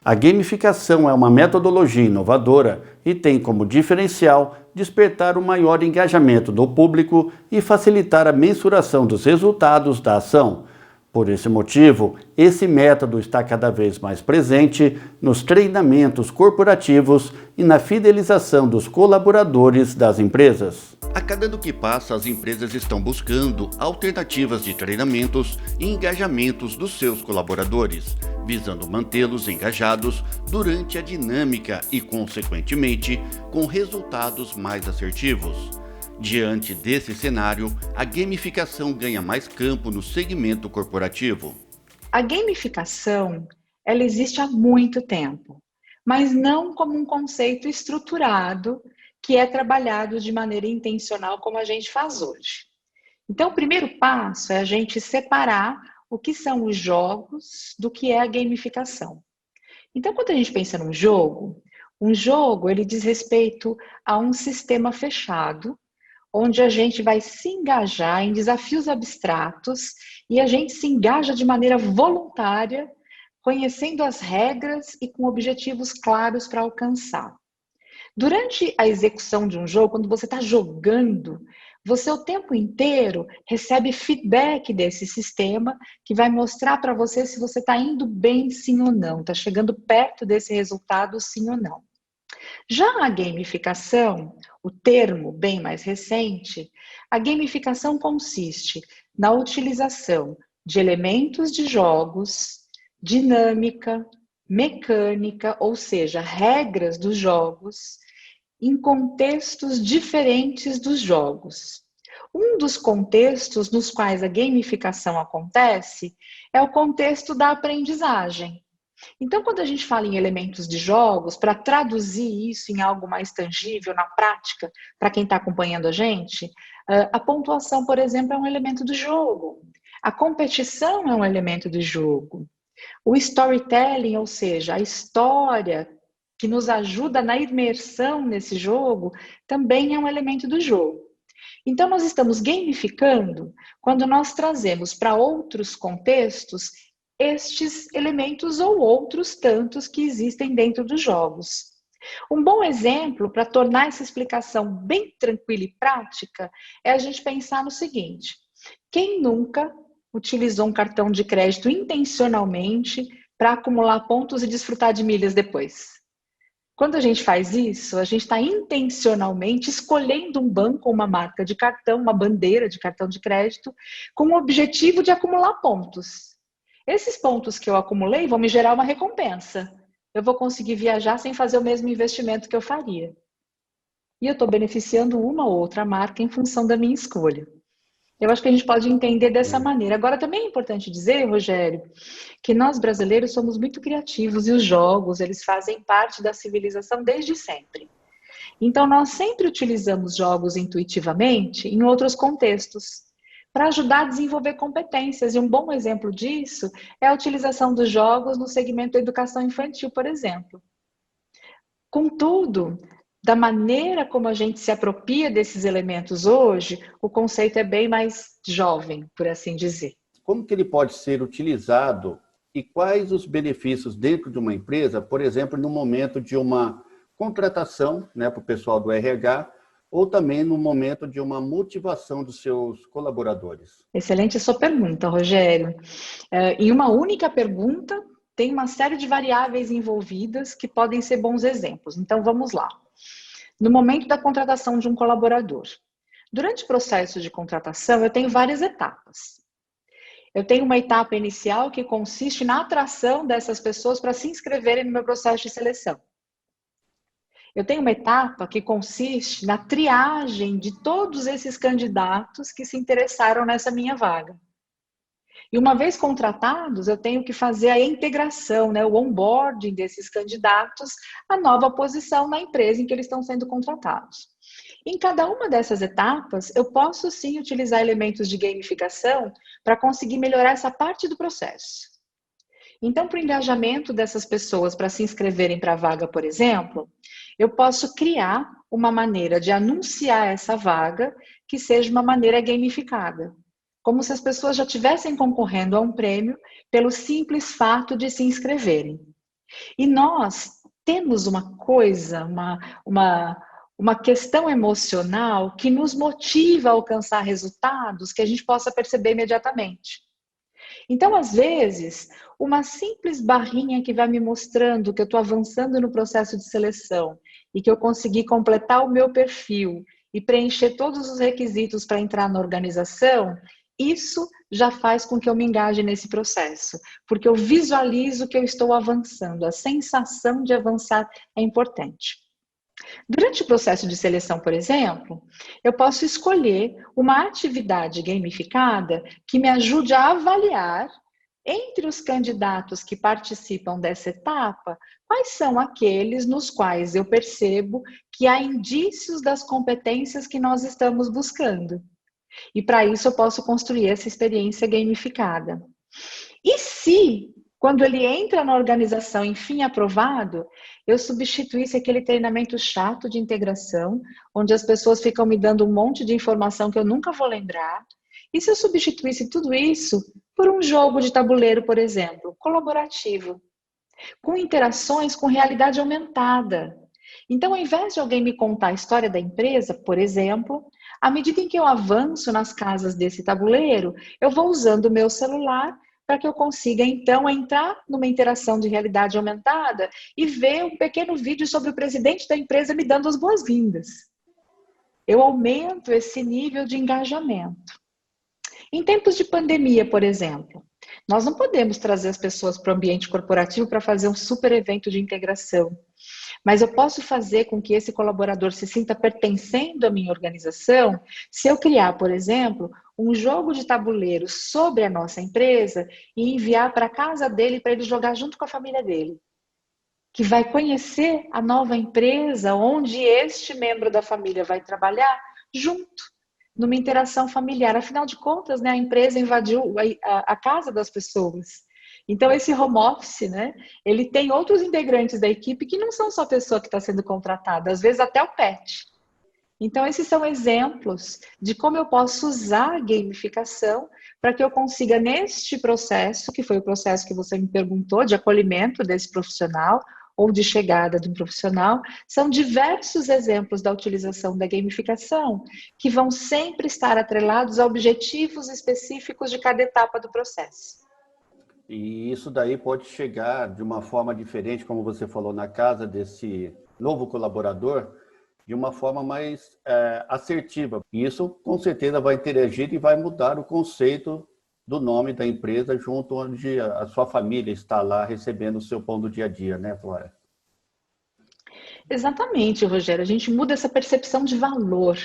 A gamificação é uma metodologia inovadora e tem como diferencial despertar um maior engajamento do público e facilitar a mensuração dos resultados da ação. Por esse motivo, esse método está cada vez mais presente nos treinamentos corporativos e na fidelização dos colaboradores das empresas. A cada ano que passa, as empresas estão buscando alternativas de treinamentos e engajamentos dos seus colaboradores, visando mantê-los engajados durante a dinâmica e, consequentemente, com resultados mais assertivos. Diante desse cenário, a gamificação ganha mais campo no segmento corporativo. A gamificação, ela existe há muito tempo, mas não como um conceito estruturado que é trabalhado de maneira intencional como a gente faz hoje. Então, o primeiro passo é a gente separar o que são os jogos do que é a gamificação. Então, quando a gente pensa num jogo, um jogo ele diz respeito a um sistema fechado, onde a gente vai se engajar em desafios abstratos e a gente se engaja de maneira voluntária, conhecendo as regras e com objetivos claros para alcançar. Durante a execução de um jogo, quando você está jogando, você o tempo inteiro recebe feedback desse sistema que vai mostrar para você se você está indo bem sim ou não, está chegando perto desse resultado sim ou não. Já a gamificação, o termo bem mais recente, a gamificação consiste na utilização de elementos de jogos, dinâmica, mecânica, ou seja, regras dos jogos, em contextos diferentes dos jogos. Um dos contextos nos quais a gamificação acontece é o contexto da aprendizagem. Então, quando a gente fala em elementos de jogos, para traduzir isso em algo mais tangível, na prática, para quem está acompanhando a gente, a pontuação, por exemplo, é um elemento do jogo. A competição é um elemento do jogo. O storytelling, ou seja, a história que nos ajuda na imersão nesse jogo, também é um elemento do jogo. Então, nós estamos gamificando quando nós trazemos para outros contextos estes elementos ou outros tantos que existem dentro dos jogos. Um bom exemplo para tornar essa explicação bem tranquila e prática é a gente pensar no seguinte: quem nunca utilizou um cartão de crédito intencionalmente para acumular pontos e desfrutar de milhas depois? Quando a gente faz isso, a gente está intencionalmente escolhendo um banco ou uma marca de cartão, uma bandeira de cartão de crédito, com o objetivo de acumular pontos. Esses pontos que eu acumulei vão me gerar uma recompensa. Eu vou conseguir viajar sem fazer o mesmo investimento que eu faria. E eu estou beneficiando uma ou outra marca em função da minha escolha. Eu acho que a gente pode entender dessa maneira. Agora, também é importante dizer, Rogério, que nós brasileiros somos muito criativos e os jogos, eles fazem parte da civilização desde sempre. Então, nós sempre utilizamos jogos intuitivamente em outros contextos, para ajudar a desenvolver competências. E um bom exemplo disso é a utilização dos jogos no segmento da educação infantil, por exemplo. Contudo, da maneira como a gente se apropria desses elementos hoje, o conceito é bem mais jovem, por assim dizer. Como que ele pode ser utilizado e quais os benefícios dentro de uma empresa, por exemplo, no momento de uma contratação, né, para o pessoal do RH, ou também no momento de uma motivação dos seus colaboradores? Excelente a sua pergunta, Rogério. Em uma única pergunta, tem uma série de variáveis envolvidas que podem ser bons exemplos. Então, vamos lá. No momento da contratação de um colaborador. Durante o processo de contratação, eu tenho várias etapas. Eu tenho uma etapa inicial que consiste na atração dessas pessoas para se inscreverem no meu processo de seleção. Eu tenho uma etapa que consiste na triagem de todos esses candidatos que se interessaram nessa minha vaga. E uma vez contratados, eu tenho que fazer a integração, né, o onboarding desses candidatos à nova posição na empresa em que eles estão sendo contratados. Em cada uma dessas etapas, eu posso sim utilizar elementos de gamificação para conseguir melhorar essa parte do processo. Então, para o engajamento dessas pessoas para se inscreverem para a vaga, por exemplo, eu posso criar uma maneira de anunciar essa vaga que seja uma maneira gamificada. Como se as pessoas já estivessem concorrendo a um prêmio pelo simples fato de se inscreverem. E nós temos uma coisa, uma questão emocional que nos motiva a alcançar resultados que a gente possa perceber imediatamente. Então, às vezes, uma simples barrinha que vai me mostrando que eu estou avançando no processo de seleção e que eu consegui completar o meu perfil e preencher todos os requisitos para entrar na organização, isso já faz com que eu me engaje nesse processo, porque eu visualizo que eu estou avançando, a sensação de avançar é importante. Durante o processo de seleção, por exemplo, eu posso escolher uma atividade gamificada que me ajude a avaliar, entre os candidatos que participam dessa etapa, quais são aqueles nos quais eu percebo que há indícios das competências que nós estamos buscando. E para isso eu posso construir essa experiência gamificada. E se, quando ele entra na organização, enfim, aprovado, eu substituísse aquele treinamento chato de integração, onde as pessoas ficam me dando um monte de informação que eu nunca vou lembrar, e se eu substituísse tudo isso por um jogo de tabuleiro, por exemplo, colaborativo, com interações com realidade aumentada. Então, ao invés de alguém me contar a história da empresa, por exemplo, à medida em que eu avanço nas casas desse tabuleiro, eu vou usando o meu celular para que eu consiga, então, entrar numa interação de realidade aumentada e ver um pequeno vídeo sobre o presidente da empresa me dando as boas-vindas. Eu aumento esse nível de engajamento. Em tempos de pandemia, por exemplo, nós não podemos trazer as pessoas para o ambiente corporativo para fazer um super evento de integração. Mas eu posso fazer com que esse colaborador se sinta pertencendo à minha organização se eu criar, por exemplo, um jogo de tabuleiro sobre a nossa empresa e enviar para a casa dele para ele jogar junto com a família dele, que vai conhecer a nova empresa onde este membro da família vai trabalhar junto, numa interação familiar. Afinal de contas, né, a empresa invadiu a casa das pessoas. Então, esse home office, né, ele tem outros integrantes da equipe que não são só a pessoa que está sendo contratada, às vezes até o pet. Então, esses são exemplos de como eu posso usar a gamificação para que eu consiga, neste processo, que foi o processo que você me perguntou, de acolhimento desse profissional ou de chegada de um profissional, são diversos exemplos da utilização da gamificação que vão sempre estar atrelados a objetivos específicos de cada etapa do processo. E isso daí pode chegar de uma forma diferente, como você falou, na casa desse novo colaborador, de uma forma mais assertiva. E isso, com certeza, vai interagir e vai mudar o conceito do nome da empresa junto onde a sua família está lá recebendo o seu pão do dia a dia, né, Flora? Exatamente, Rogério. A gente muda essa percepção de valor.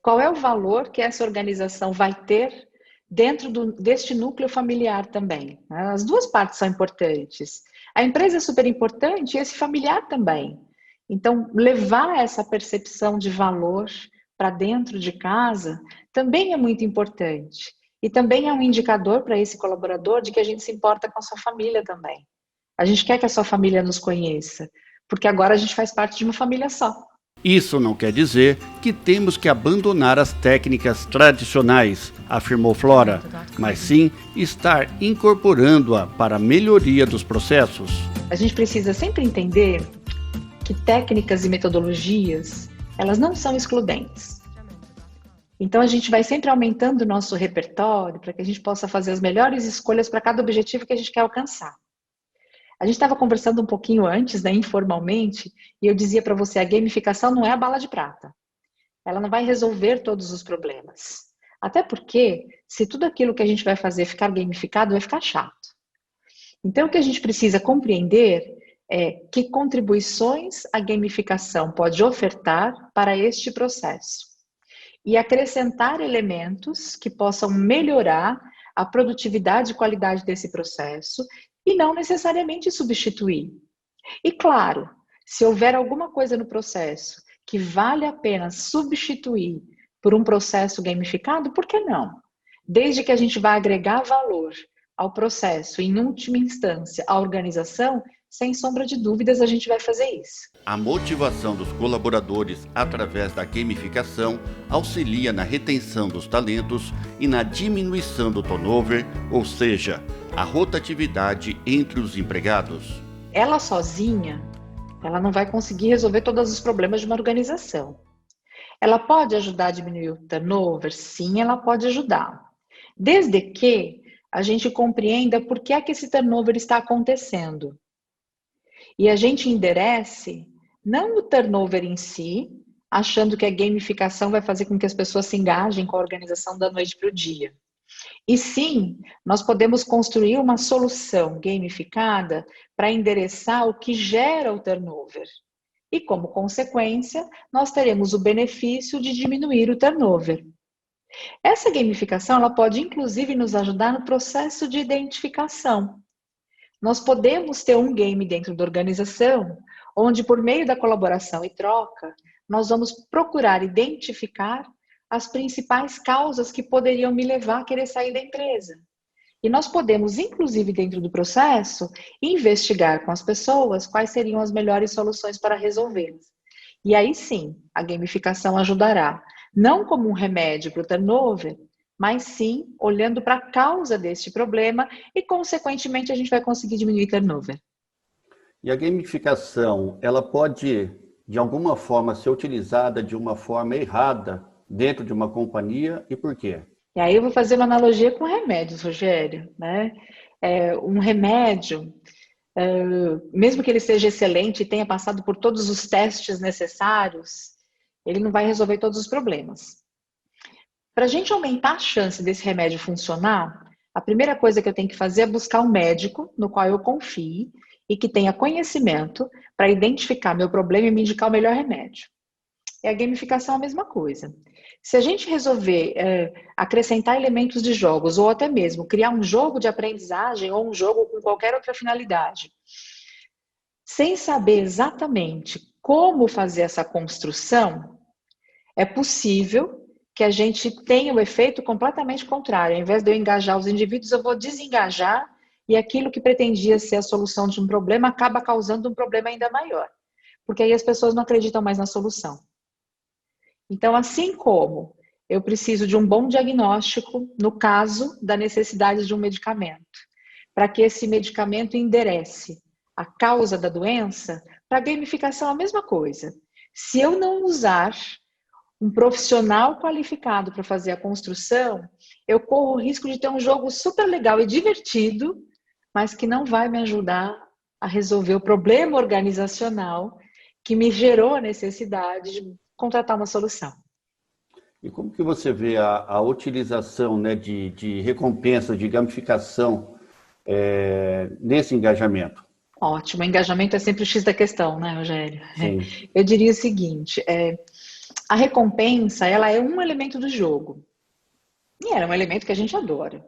Qual é o valor que essa organização vai ter dentro deste núcleo familiar também? As duas partes são importantes. A empresa é super importante e esse familiar também. Então, levar essa percepção de valor para dentro de casa também é muito importante. E também é um indicador para esse colaborador de que a gente se importa com a sua família também. A gente quer que a sua família nos conheça, porque agora a gente faz parte de uma família só. Isso não quer dizer que temos que abandonar as técnicas tradicionais, afirmou Flora, mas sim estar incorporando-a para a melhoria dos processos. A gente precisa sempre entender que técnicas e metodologias, elas não são excludentes. Então a gente vai sempre aumentando o nosso repertório para que a gente possa fazer as melhores escolhas para cada objetivo que a gente quer alcançar. A gente estava conversando um pouquinho antes, né, informalmente, e eu dizia para você, a gamificação não é a bala de prata. Ela não vai resolver todos os problemas. Até porque, se tudo aquilo que a gente vai fazer ficar gamificado, vai ficar chato. Então, o que a gente precisa compreender é que contribuições a gamificação pode ofertar para este processo. E acrescentar elementos que possam melhorar a produtividade e qualidade desse processo, e não necessariamente substituir. E claro, se houver alguma coisa no processo que vale a pena substituir por um processo gamificado, por que não? Desde que a gente vá agregar valor ao processo, em última instância, à organização, sem sombra de dúvidas a gente vai fazer isso. A motivação dos colaboradores através da gamificação auxilia na retenção dos talentos e na diminuição do turnover, ou seja, a rotatividade entre os empregados. ela sozinha, ela não vai conseguir resolver todos os problemas de uma organização. Ela pode ajudar a diminuir o turnover? Sim, ela pode ajudar. Desde que a gente compreenda por que é que esse turnover está acontecendo. E a gente enderece não o turnover em si, achando que a gamificação vai fazer com que as pessoas se engajem com a organização da noite para o dia. E sim, nós podemos construir uma solução gamificada para endereçar o que gera o turnover. E como consequência, nós teremos o benefício de diminuir o turnover. Essa gamificação, ela pode inclusive nos ajudar no processo de identificação. Nós podemos ter um game dentro da organização, onde por meio da colaboração e troca, nós vamos procurar identificar as principais causas que poderiam me levar a querer sair da empresa. E nós podemos, inclusive dentro do processo, investigar com as pessoas quais seriam as melhores soluções para resolvê-las. E aí sim, a gamificação ajudará, não como um remédio para o turnover, mas sim olhando para a causa deste problema e, consequentemente, a gente vai conseguir diminuir o turnover. E a gamificação, ela pode, de alguma forma, ser utilizada de uma forma errada dentro de uma companhia, e por quê? E aí eu vou fazer uma analogia com remédios, Rogério, né? Um remédio, mesmo que ele seja excelente e tenha passado por todos os testes necessários, ele não vai resolver todos os problemas. Para a gente aumentar a chance desse remédio funcionar, a primeira coisa que eu tenho que fazer é buscar um médico no qual eu confie e que tenha conhecimento para identificar meu problema e me indicar o melhor remédio. E a gamificação é a mesma coisa. Se a gente resolver acrescentar elementos de jogos ou até mesmo criar um jogo de aprendizagem ou um jogo com qualquer outra finalidade, sem saber exatamente como fazer essa construção, é possível que a gente tenha o efeito completamente contrário. Ao invés de eu engajar os indivíduos, eu vou desengajar e aquilo que pretendia ser a solução de um problema acaba causando um problema ainda maior. Porque aí as pessoas não acreditam mais na solução. Então, assim como eu preciso de um bom diagnóstico no caso da necessidade de um medicamento, para que esse medicamento enderece a causa da doença, para a gamificação é a mesma coisa. Se eu não usar um profissional qualificado para fazer a construção, eu corro o risco de ter um jogo super legal e divertido, mas que não vai me ajudar a resolver o problema organizacional que me gerou a necessidade de contratar uma solução. E como que você vê a utilização, né, de recompensa, de gamificação nesse engajamento? Ótimo, o engajamento é sempre o X da questão, né, Rogério? Sim. Eu diria o seguinte, a recompensa, ela é um elemento do jogo. E é um elemento que a gente adora.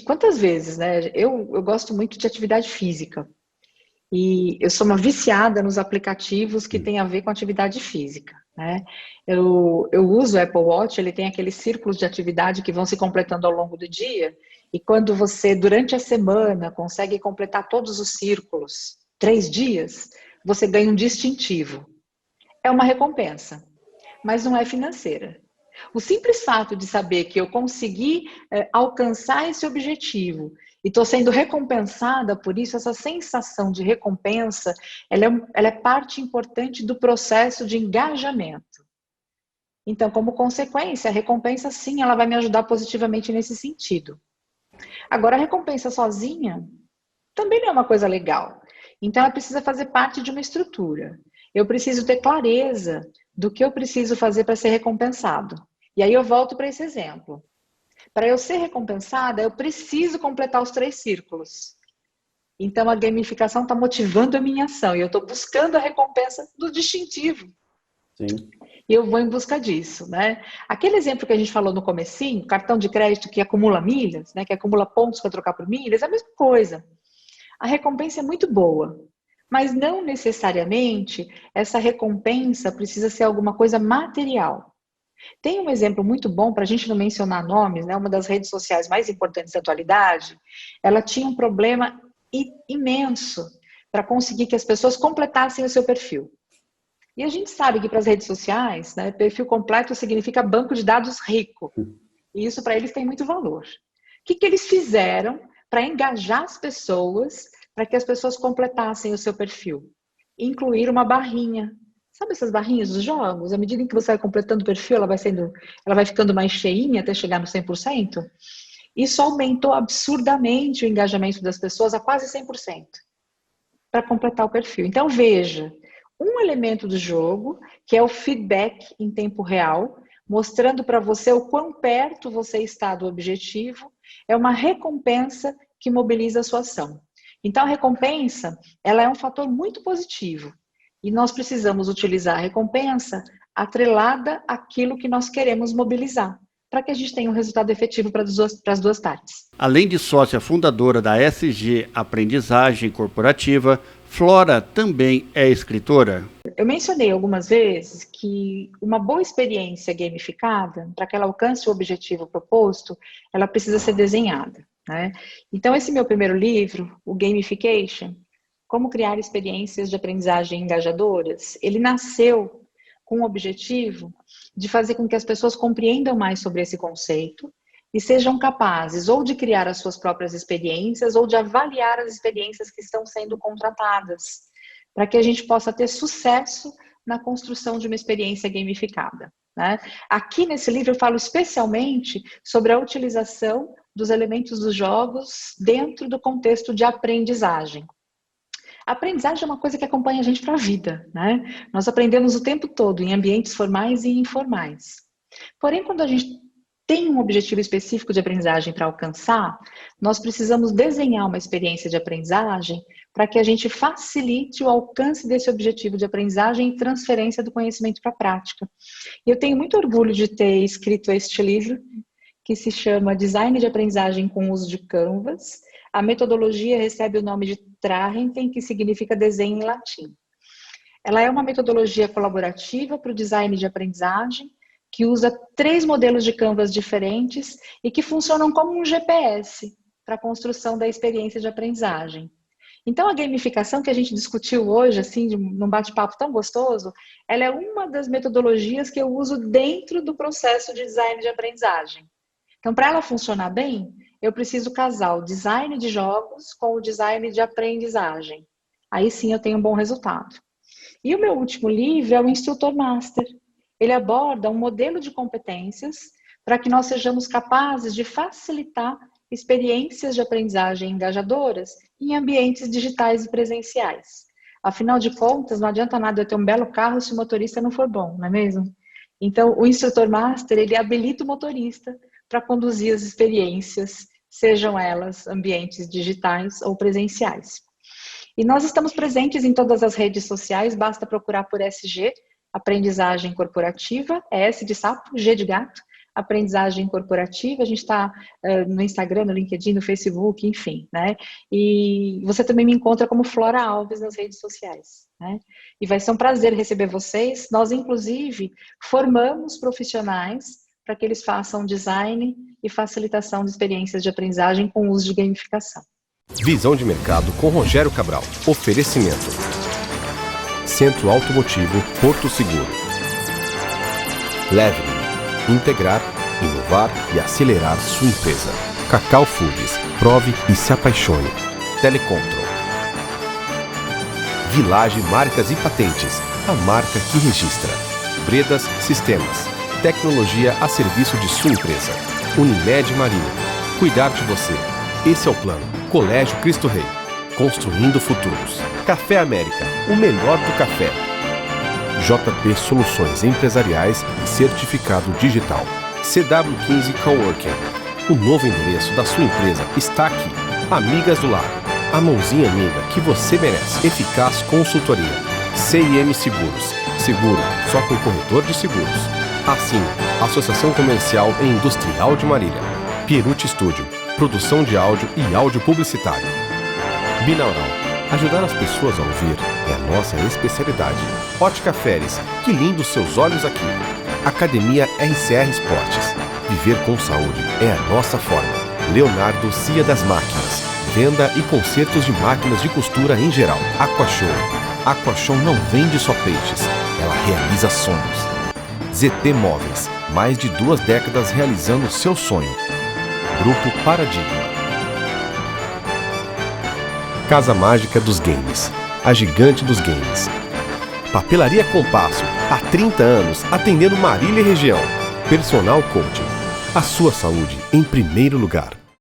Quantas vezes, né? Eu gosto muito de atividade física. E eu sou uma viciada nos aplicativos que têm a ver com atividade física, né? Eu uso o Apple Watch, ele tem aqueles círculos de atividade que vão se completando ao longo do dia, e quando você, durante a semana, consegue completar todos os círculos, 3 dias, você ganha um distintivo. É uma recompensa, mas não é financeira. O simples fato de saber que eu consegui alcançar esse objetivo e estou sendo recompensada por isso, essa sensação de recompensa, ela é parte importante do processo de engajamento. Então, como consequência, a recompensa, sim, ela vai me ajudar positivamente nesse sentido. Agora, a recompensa sozinha também não é uma coisa legal. Então, ela precisa fazer parte de uma estrutura. Eu preciso ter clareza do que eu preciso fazer para ser recompensado. E aí eu volto para esse exemplo. Para eu ser recompensada, eu preciso completar os 3 círculos. Então, a gamificação está motivando a minha ação e eu estou buscando a recompensa do distintivo. Sim. E eu vou em busca disso, né? Aquele exemplo que a gente falou no comecinho, cartão de crédito que acumula milhas, né, que acumula pontos para trocar por milhas, é a mesma coisa. A recompensa é muito boa, mas não necessariamente essa recompensa precisa ser alguma coisa material. Tem um exemplo muito bom, para a gente não mencionar nomes, né? Uma das redes sociais mais importantes da atualidade, ela tinha um problema imenso para conseguir que as pessoas completassem o seu perfil. E a gente sabe que para as redes sociais, né, perfil completo significa banco de dados rico. E isso para eles tem muito valor. O que eles fizeram para engajar as pessoas para que as pessoas completassem o seu perfil. Incluir uma barrinha. Sabe essas barrinhas dos jogos? À medida em que você vai completando o perfil, ela vai ficando mais cheinha até chegar no 100%. Isso aumentou absurdamente o engajamento das pessoas a quase 100% para completar o perfil. Então, veja, um elemento do jogo, que é o feedback em tempo real, mostrando para você o quão perto você está do objetivo, é uma recompensa que mobiliza a sua ação. Então, a recompensa, ela é um fator muito positivo. E nós precisamos utilizar a recompensa atrelada àquilo que nós queremos mobilizar, para que a gente tenha um resultado efetivo para as duas partes. Além de sócia fundadora da SG Aprendizagem Corporativa, Flora também é escritora. Eu mencionei algumas vezes que uma boa experiência gamificada, para que ela alcance o objetivo proposto, ela precisa ser desenhada, né? Então, esse meu primeiro livro, o Gamification, Como Criar Experiências de Aprendizagem Engajadoras, ele nasceu com o objetivo de fazer com que as pessoas compreendam mais sobre esse conceito e sejam capazes ou de criar as suas próprias experiências ou de avaliar as experiências que estão sendo contratadas, para que a gente possa ter sucesso na construção de uma experiência gamificada, né? Aqui nesse livro eu falo especialmente sobre a utilização dos elementos dos jogos dentro do contexto de aprendizagem. A aprendizagem é uma coisa que acompanha a gente para a vida, né? Nós aprendemos o tempo todo, em ambientes formais e informais. Porém, quando a gente tem um objetivo específico de aprendizagem para alcançar, nós precisamos desenhar uma experiência de aprendizagem para que a gente facilite o alcance desse objetivo de aprendizagem e transferência do conhecimento para a prática. E eu tenho muito orgulho de ter escrito este livro, que se chama Design de Aprendizagem com Uso de Canvas. A metodologia recebe o nome de Trahenten, que significa desenho em latim. Ela é uma metodologia colaborativa para o design de aprendizagem, que usa 3 modelos de Canvas diferentes e que funcionam como um GPS para a construção da experiência de aprendizagem. Então, a gamificação que a gente discutiu hoje, assim, num bate-papo tão gostoso, ela é uma das metodologias que eu uso dentro do processo de design de aprendizagem. Então, para ela funcionar bem, eu preciso casar o design de jogos com o design de aprendizagem. Aí sim eu tenho um bom resultado. E o meu último livro é o Instrutor Master. Ele aborda um modelo de competências para que nós sejamos capazes de facilitar experiências de aprendizagem engajadoras em ambientes digitais e presenciais. Afinal de contas, não adianta nada eu ter um belo carro se o motorista não for bom, não é mesmo? Então, o Instrutor Master, ele habilita o motorista para conduzir as experiências, sejam elas ambientes digitais ou presenciais. E nós estamos presentes em todas as redes sociais, basta procurar por SG, Aprendizagem Corporativa, S de sapo, G de gato, Aprendizagem Corporativa. A gente está no Instagram, no LinkedIn, no Facebook, enfim, né? E você também me encontra como Flora Alves nas redes sociais, né? E vai ser um prazer receber vocês. Nós, inclusive, formamos profissionais para que eles façam design e facilitação de experiências de aprendizagem com o uso de gamificação. Visão de mercado com Rogério Cabral. Oferecimento: Centro Automotivo Porto Seguro. Leve, integrar, inovar e acelerar sua empresa. Cacau Foods. Prove e se apaixone. Telecontrol. Village Marcas e Patentes. A marca que registra. Bredas Sistemas. Tecnologia a serviço de sua empresa. Unimed Marinho. Cuidar de você. Esse é o plano. Colégio Cristo Rei. Construindo futuros. Café América. O melhor do café. JP Soluções Empresariais e Certificado Digital. CW15 Coworking. O novo endereço da sua empresa está aqui. Amigas do Lar. A mãozinha amiga que você merece. Eficaz Consultoria. CIM Seguros. Seguro só com corretor de seguros. Assine. Associação Comercial e Industrial de Marília. Pierucci Studio. Produção de áudio e áudio publicitário. Binaural. Ajudar as pessoas a ouvir é a nossa especialidade. Ótica Feres. Que lindos seus olhos aqui. Academia RCR Esportes. Viver com saúde é a nossa forma. Leonardo Cia das Máquinas. Venda e consertos de máquinas de costura em geral. Aquashow. Aquashow não vende só peixes, ela realiza sonhos. ZT Móveis. Mais de 2 décadas realizando seu sonho. Grupo Paradigma. Casa Mágica dos Games, a gigante dos games. Papelaria Compasso, há 30 anos, atendendo Marília e região. Personal Coaching, a sua saúde em primeiro lugar.